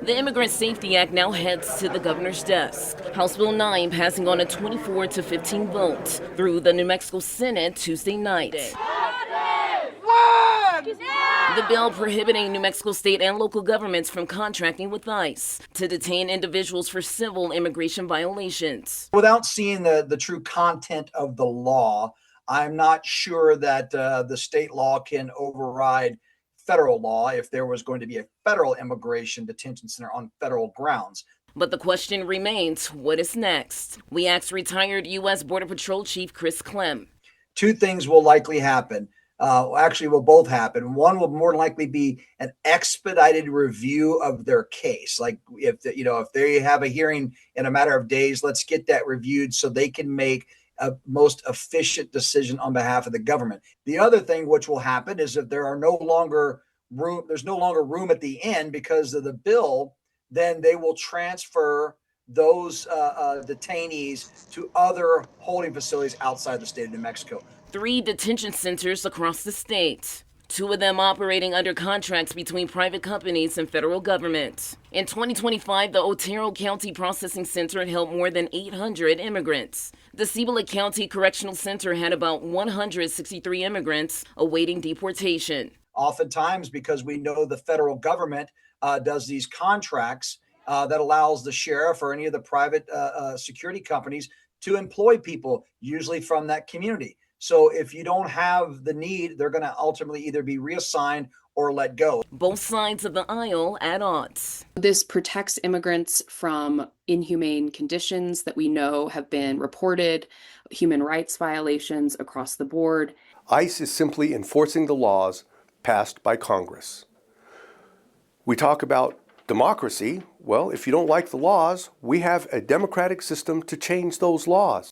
The Immigrant Safety Act now heads to the governor's desk. House Bill 9 passing on a 24-15 vote through the New Mexico Senate Tuesday night. The bill prohibiting New Mexico state and local governments from contracting with ICE to detain individuals for civil immigration violations. Without seeing the true content of the law, I'm not sure that the state law can override federal law if there was going to be a federal immigration detention center on federal grounds. But the question remains, what is next? We asked retired U.S. Border Patrol Chief Chris Clem. Two things will likely happen. Actually, will both happen. One will more likely be an expedited review of their case. Like if they have a hearing in a matter of days, let's get that reviewed so they can make a most efficient decision on behalf of the government. The other thing which will happen is if there's no longer room at the end because of the bill, then they will transfer those detainees to other holding facilities outside the state of New Mexico. 3 detention centers across the state, 2 of them operating under contracts between private companies and federal government. In 2025, the Otero County Processing Center held more than 800 immigrants. The Cibola County Correctional Center had about 163 immigrants awaiting deportation. Oftentimes, because we know the federal government does these contracts that allows the sheriff or any of the private security companies to employ people, usually from that community. So if you don't have the need, they're going to ultimately either be reassigned or let go. Both sides of the aisle at odds. This protects immigrants from inhumane conditions that we know have been reported, human rights violations across the board. ICE is simply enforcing the laws passed by Congress. We talk about democracy. Well, if you don't like the laws, we have a democratic system to change those laws.